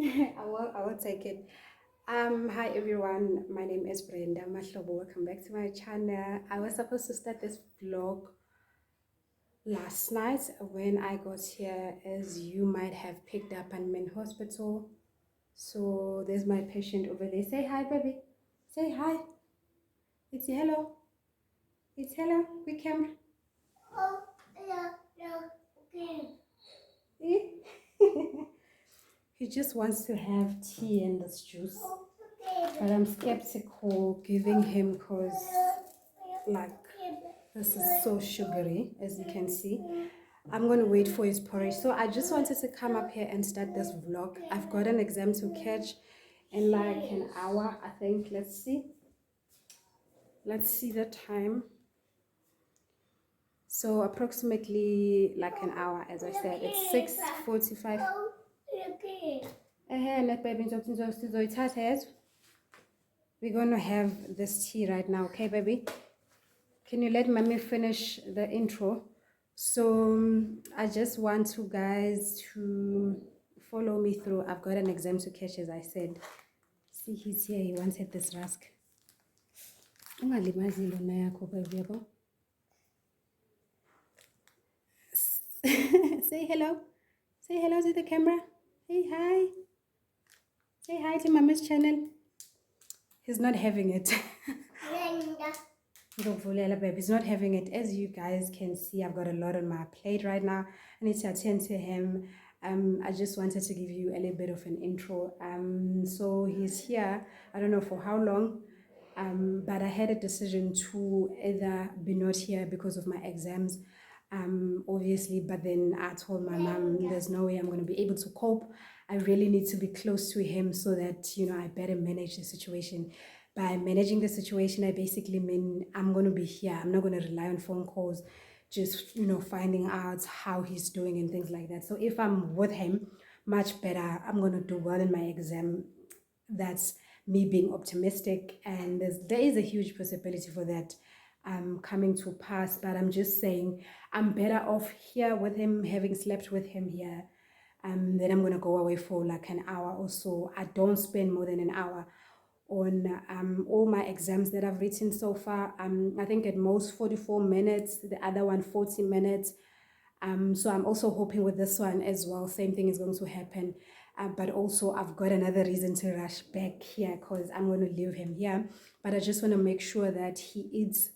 I will take it. Hi everyone, my name is Brenda Mahlobo. Welcome back to my channel. I was supposed to start this vlog last night when I got here, as you might have picked up. I'm in hospital. So there's my patient over there. Say hi, baby. Say hi. It's hello. It's hello. We camera. Oh, yeah, yeah, okay. He just wants to have tea and this juice, but I'm skeptical giving him because like this is so sugary, as you can see. I'm going to wait for his porridge. So I just wanted to come up here and start this vlog. I've got an exam to catch in like an hour, I think. Let's see the time. So approximately like an hour, as I said. It's 6:45. We're going to have this tea right now, okay, baby? Can you let mommy finish the intro? So I just want you guys to follow me through. I've got an exam to catch, as I said. See, he's here. He wanted this rusk. Say hello. Say hello to the camera. Hey, hi. Say hi to Mama's channel. He's not having it. He's not having it. As you guys can see, I've got a lot on my plate right now. I need to attend to him. I just wanted to give you a little bit of an intro. So he's here. I don't know for how long. But I had a decision to either be not here because of my exams, obviously, but then I told my mom there's no way I'm going to be able to cope. I really need to be close to him so that, I better manage the situation. By managing the situation, I basically mean I'm going to be here. I'm not going to rely on phone calls, just, finding out how he's doing and things like that. So if I'm with him, much better. I'm going to do well in my exam. That's me being optimistic, and there is a huge possibility for that coming to pass. But I'm just saying I'm better off here with him, having slept with him here. Then I'm going to go away for like an hour or so. I don't spend more than an hour on all my exams that I've written so far. I think at most 44 minutes, the other one 40 minutes. So I'm also hoping with this one as well, same thing is going to happen. But also I've got another reason to rush back here because I'm going to leave him here. But I just want to make sure that he eats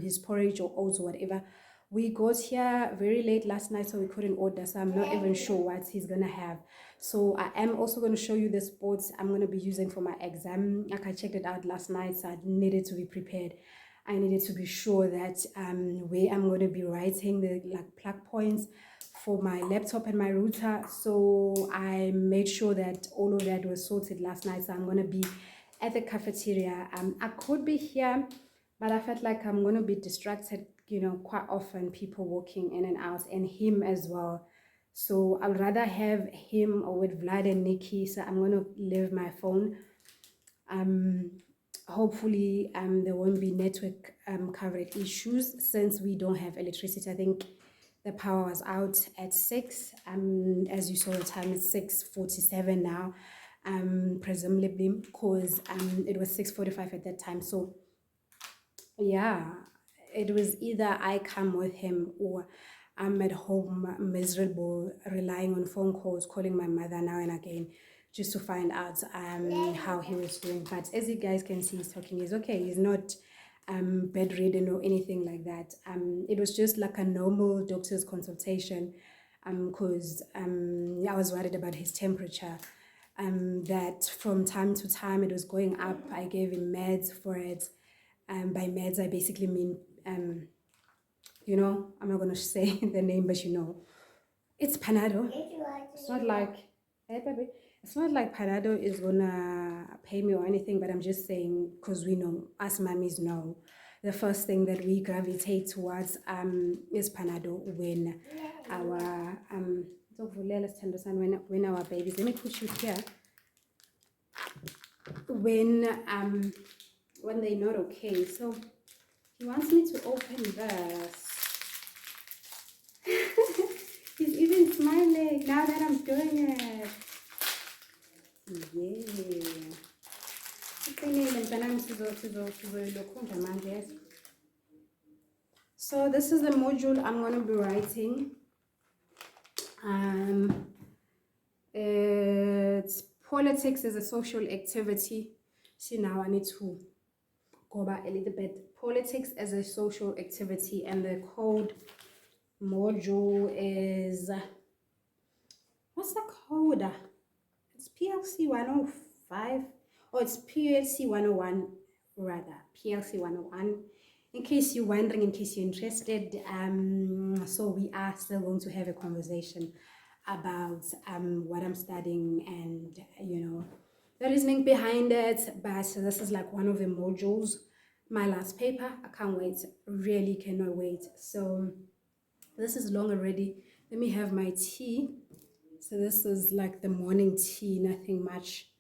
his porridge or oats or whatever. We got here very late last night, so we couldn't order. So I'm not even sure what he's going to have. So I am also going to show you the sports I'm going to be using for my exam. Like I checked it out last night, so I needed to be prepared. I needed to be sure that where I'm going to be writing the plug points for my laptop and my router. So I made sure that all of that was sorted last night. So I'm going to be at the cafeteria. I could be here, but I felt like I'm going to be distracted, quite often, people walking in and out, and him as well. So I'd rather have him or with Vlad and Nikki. So I'm going to leave my phone. Hopefully there won't be network coverage issues since we don't have electricity. I think the power was out at 6. As you saw, the time is 6:47 now, presumably because it was 6:45 at that time. So yeah, it was either I come with him or I'm at home miserable, relying on phone calls, calling my mother now and again just to find out how he was doing. But as you guys can see, he's talking. He's okay. He's not bedridden or anything like that. It was just like a normal doctor's consultation because I was worried about his temperature. That from time to time it was going up. I gave him meds for it. By meds, I basically mean, I'm not going to say the name, but it's Panado. It's not like, hey, baby. It's not like Panado is gonna pay me or anything, but I'm just saying because we know, us mummies know, the first thing that we gravitate towards is Panado when our when our babies. Let me put you here. When they're not okay. So he wants me to open this. He's even smiling now that I'm doing it. So this is the module I'm going to be writing. It's politics as a social activity. See, now I need to go back a little bit. Politics as a social activity, and the code module is, what's the code? It's PLC 105. Oh, it's PLC 101 rather. PLC 101. In case you're wondering, in case you're interested, so we are still going to have a conversation about what I'm studying and the reasoning behind it. But this is like one of the modules, my last paper. I can't wait, really cannot wait. So this is long already. Let me have my tea. So this is like the morning tea, nothing much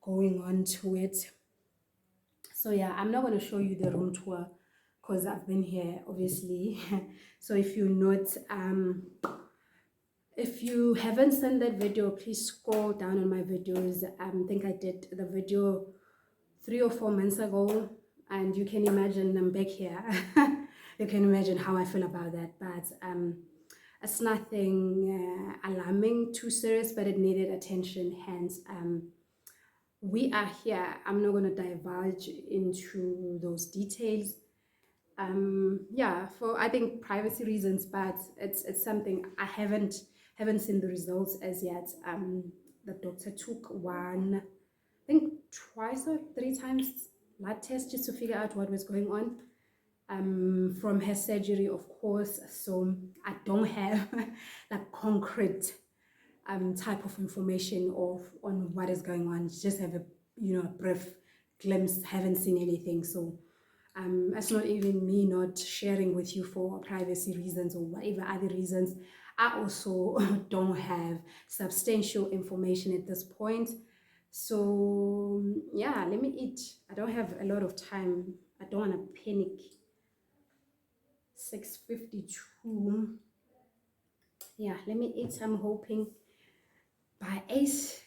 going on to it. So yeah, I'm not going to show you the room tour because I've been here obviously. So if you're not if you haven't seen that video, please scroll down on my videos. I think I did the video 3 or 4 months ago, and you can imagine I'm back here. You can imagine how I feel about that, but it's nothing alarming, too serious, but it needed attention. Hence we are here. I'm not going to divulge into those details, yeah, for I think privacy reasons, but it's something I haven't seen the results as yet. The doctor took one, I think twice or 3 times blood test just to figure out what was going on from her surgery, of course. So I don't have like concrete type of information on what is going on. Just have a brief glimpse, haven't seen anything. So it's not even me not sharing with you for privacy reasons or whatever other reasons. I also don't have substantial information at this point. So yeah, let me eat. I don't have a lot of time. I don't want to panic. 6:52. Yeah, let me eat. I'm hoping by 8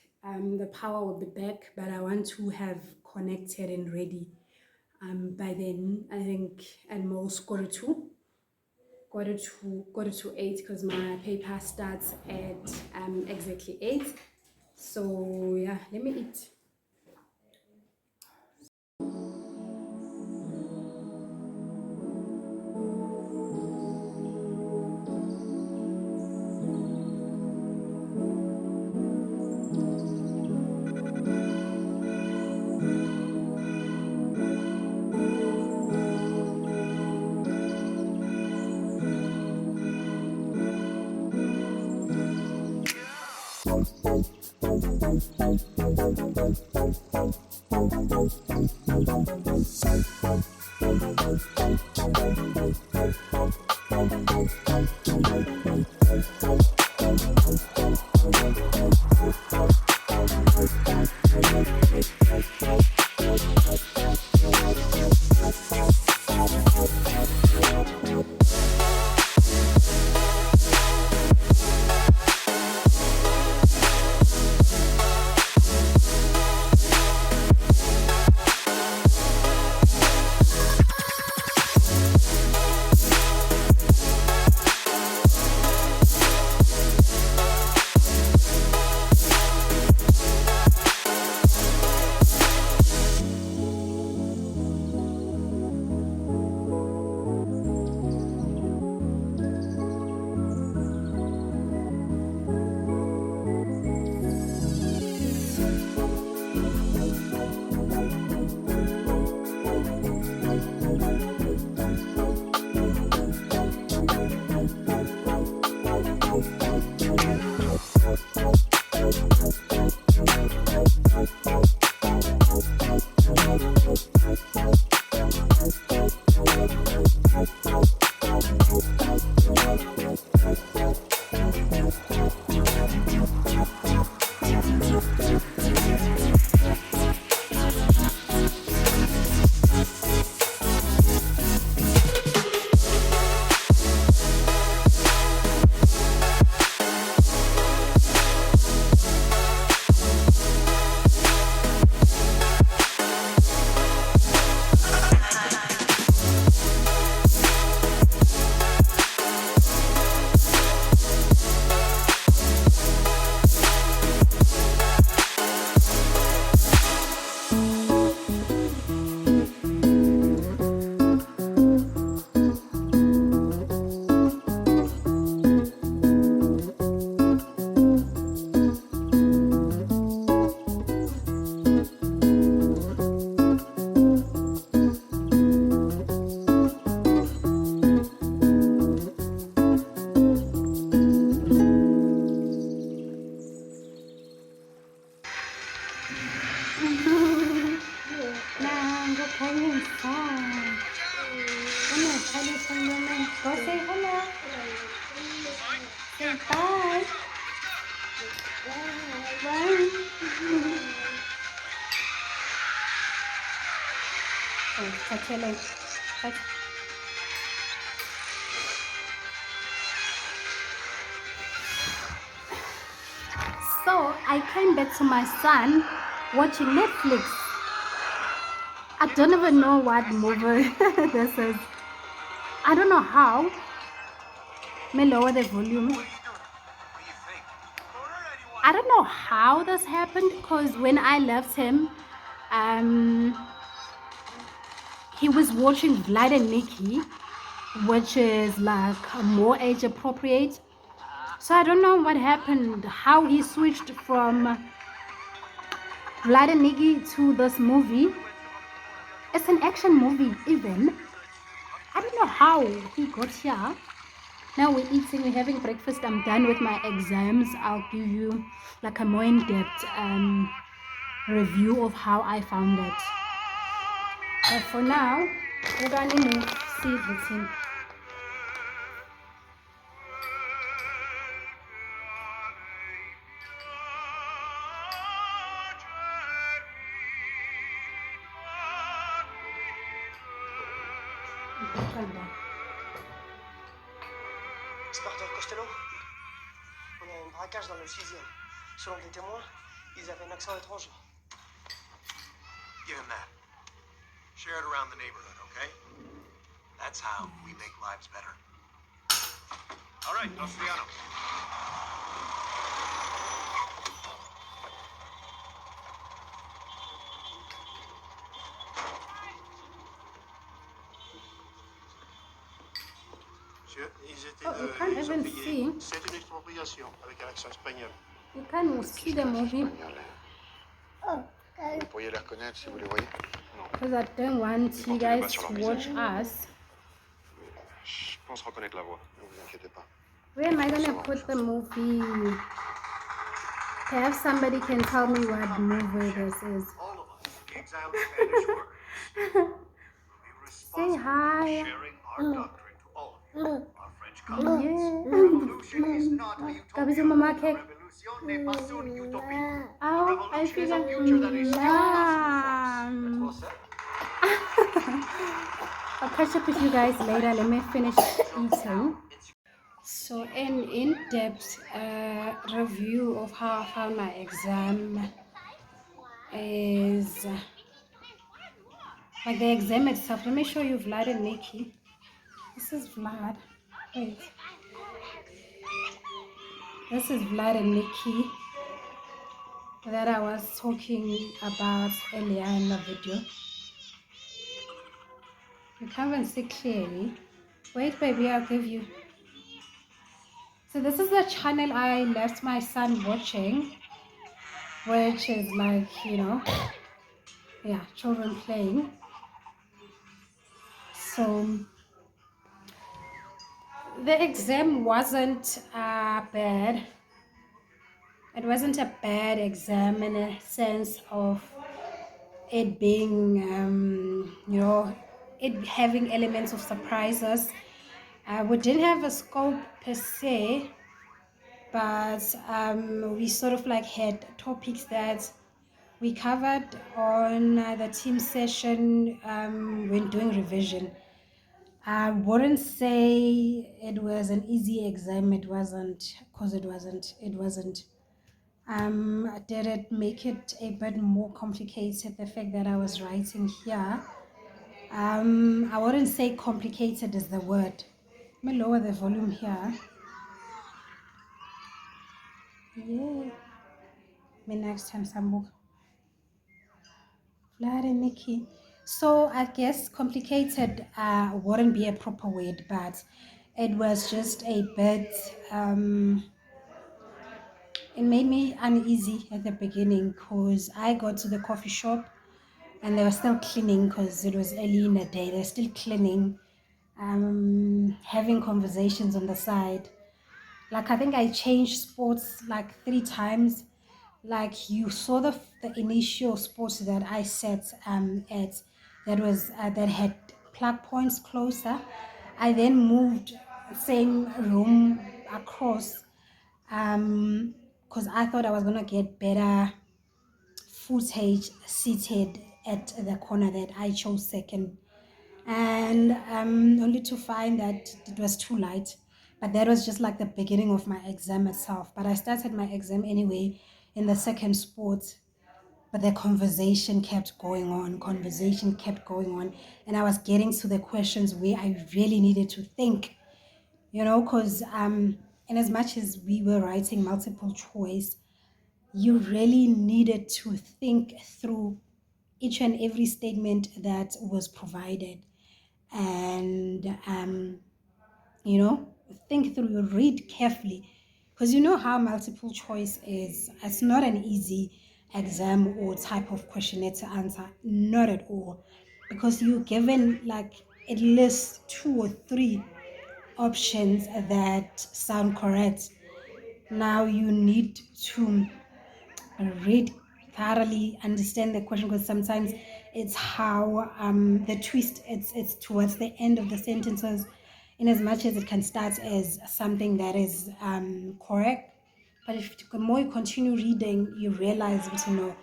the power will be back, but I want to have connected and ready by then. I think at most quarter to 8, because my paper starts at exactly 8. So yeah, let me eat. Now go play inside. Come on, Charlie, from your man. Go say hello. Say bye. Bye. Oh, Tatele. So I came back to my son watching Netflix. I don't even know what movie this is. I don't know how. Let me lower the volume. I don't know how this happened because when I left him, he was watching Vlad and Nikki, which is like more age appropriate. So I don't know what happened, how he switched from Vlad and Nikki to this movie. It's an action movie even. I don't know how he got here. Now we're eating, we're having breakfast. I'm done with my exams. I'll give you like a more in-depth review of how I found it. But for now, we're gonna move, see everything. Inspecteur Costello, on a un braquage dans le 6e. Selon des témoins, ils avaient un accent étranger. Give him that. Share it around the neighborhood, okay? That's how we make lives better. All right, Nostriano. Monsieur, ils étaient Oh, you can't even see. C'est une expropriation avec un accent espagnol. You can't see the movie Vous pourriez les reconnaître si vous les voyez? Non. because I don't want you guys to watch us. Je pense reconnaître la voix. Ne vous inquiétez pas. Where am I gonna put the movie? Perhaps somebody can tell me what movie this is. All of us exile Spanish workers. Say hi. Sharing our doctrine to all of you, our French Yeah. colleagues. Revolution is not a Kabisa utopia. mama cake. Revolution n'est pas une utopie. Oh, I feel like I'll catch up with you guys later. Let me finish eating. So an in-depth review of how I found my exam is like the exam itself. Let me show you Vlad and Nikki. This is Vlad. Wait. This is Vlad and Nikki that I was talking about earlier in the video. You can't even see clearly. Wait, baby, I'll give you. So this is the channel I left my son watching, which is like, you know, yeah, children playing. So the exam wasn't bad. It wasn't a bad exam in a sense of it being, you know, it having elements of surprises. We didn't have a scope per se, but we sort of like had topics that we covered on the team session when doing revision. I wouldn't say it was an easy exam. It wasn't, because it wasn't. Did it make it a bit more complicated, the fact that I was writing here? I wouldn't say complicated is the word. Let me lower the volume here. Yeah. Me next time, Sambuk. Vlad and Nikki. So I guess complicated wouldn't be a proper word, but it was just a bit, it made me uneasy at the beginning because I got to the coffee shop and they were still cleaning because it was early in the day. They're still cleaning, having conversations on the side. Like I think I changed sports like 3 times like you saw the initial sports that I set at that was that had plug points closer. I then moved same room across because I thought I was gonna get better footage seated at the corner that I chose second, and only to find that it was too light. But that was just like the beginning of my exam itself. But I started my exam anyway in the second sport. But the conversation kept going on, and I was getting to the questions where I really needed to think, because in as much as we were writing multiple choice, you really needed to think through each and every statement that was provided, and think through, read carefully, because you know how multiple choice is. It's not an easy exam or type of questionnaire to answer, not at all, because you're given like at least 2 or 3 options that sound correct. Now you need to read thoroughly, understand the question, because sometimes it's how the twist, it's towards the end of the sentences, in as much as it can start as something that is correct, but if the more you continue reading, you realize that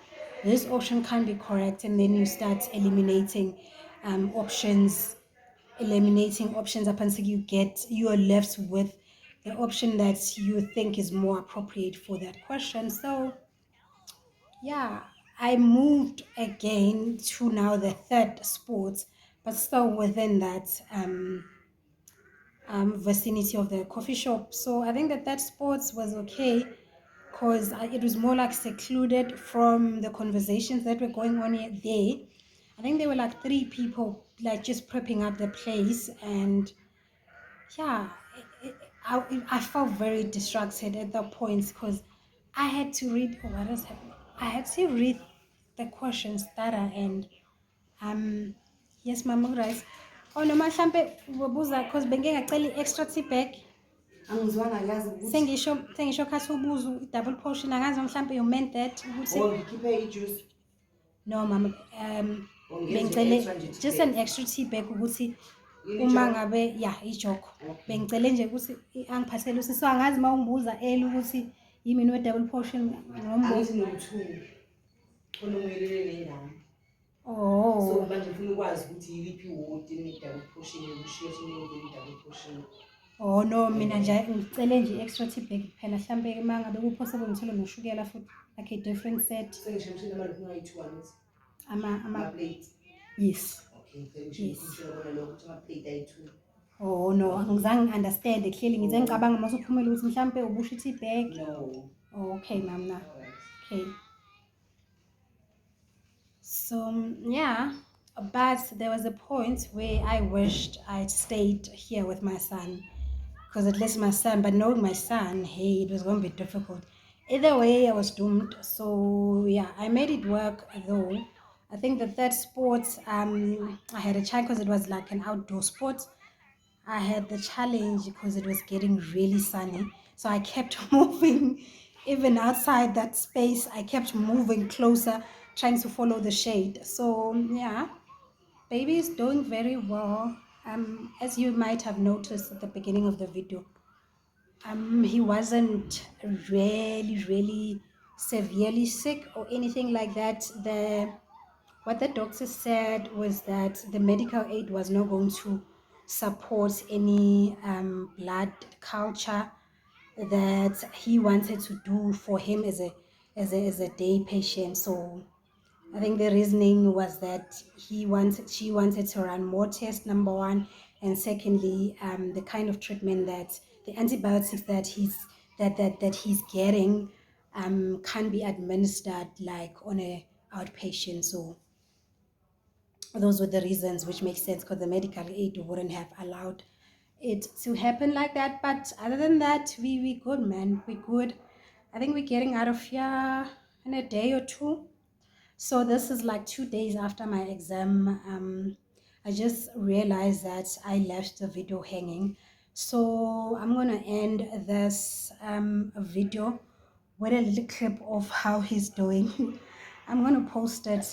this option can't be correct, and then you start options eliminating options up until you are left with the option that you think is more appropriate for that question. So yeah, I moved again to now the third sport, but still within that vicinity of the coffee shop. So I think that sports was okay, because it was more like secluded from the conversations that were going on there. I think there were like 3 people like just prepping up the place, and yeah, I felt very distracted at that point, because I had to read, what is happening? I had to read the questions thorough, and yes, mama, right. Oh no, mhlambe ubuza because bengeke ngacela i-extra tea bag. Angizwanga yazi ukuthi sengisho khathi ubuza i-double portion, angazi mhlambe you meant that ukuthi ngikhiphe i-juice. No mama, bengicele just an extra tea bag ukuthi uma ngabe ijoko. Bengicele nje ukuthi angiphathele usi, so angazi uma ungibuza early ukuthi yimini we-double portion ngombo. Angithi no-2 onomelele nengane. Oh. So manje ngifuna ukwazi ukuthi yiliphi iwodi ne-double portion yokushiya double portion. Oh no, mina nje ngicele nje extra tea bag kuphela, mhlambe uma ngabe ku-possible ngithole noshukela futhi, like a different set. Sengishemshile manje kungayi-2 angithi. Ama-plate. Yes. Okay, yes. Oh no, angizange ngi-understand clearly, ngize ngicabanga uma usuphumela ukuthi mhlampe ubusha i-tea bag. No. Oh, okay mama, now. Okay. So yeah, but there was a point where I wished I'd stayed here with my son, because at least my son, but knowing my son, hey, it was going to be difficult. Either way, I was doomed. So yeah, I made it work though. I think the third sport, I had a chance because it was like an outdoor sport. I had the challenge because it was getting really sunny. So I kept moving, even outside that space, I kept moving closer, trying to follow the shade. So yeah, baby is doing very well. As you might have noticed at the beginning of the video, he wasn't really severely sick or anything like that. What the doctor said was that the medical aid was not going to support any blood culture that he wanted to do for him as a day patient. So I think the reasoning was that she wanted to run more tests, number one, and secondly, the kind of treatment that the antibiotics that he's getting can be administered like on a outpatient. So those were the reasons, which makes sense because the medical aid wouldn't have allowed it to happen like that. But other than that, we good, man. We good. I think we're getting out of here in a day or two. So this is like 2 days after my exam. I just realized that I left the video hanging. So I'm gonna end this video with a little clip of how he's doing. I'm gonna post it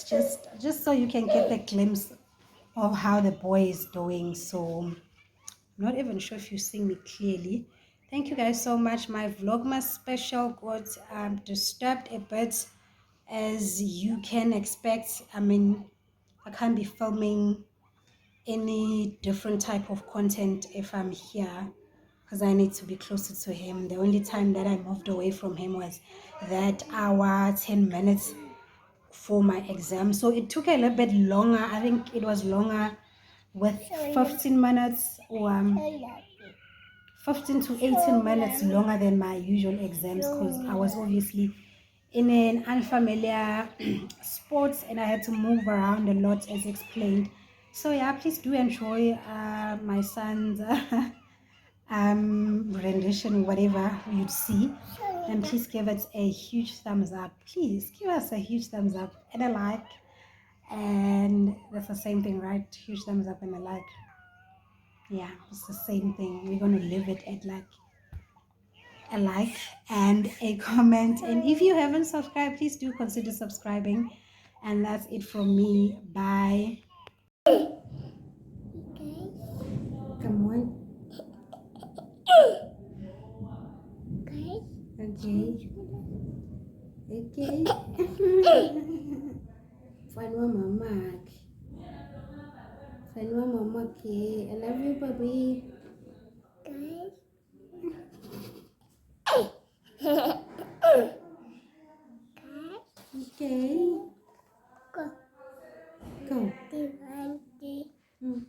just so you can get the glimpse of how the boy is doing. So I'm not even sure if you see me clearly. Thank you guys so much. My Vlogmas special got disturbed a bit, as you can expect. I mean, I can't be filming any different type of content if I'm here, because I need to be closer to him. The only time that I moved away from him was that hour, 10 minutes for my exam. So it took a little bit longer. I think it was longer with 15 minutes or 15 to 18 minutes longer than my usual exams, because I was obviously in an unfamiliar sport and I had to move around a lot, as explained. So yeah, please do enjoy my son's rendition, whatever you see, and please give it a huge thumbs up. Please give us a huge thumbs up and a like, and that's the same thing, right? Huge thumbs up and a like. Yeah, it's the same thing. We're gonna leave it at like a like and a comment, and if you haven't subscribed, please do consider subscribing. And that's it from me. Bye. Come on. Okay. Okay. Fanwa mama. Fanwa mama. Okay. I love you, baby. Okay. Go. Mm.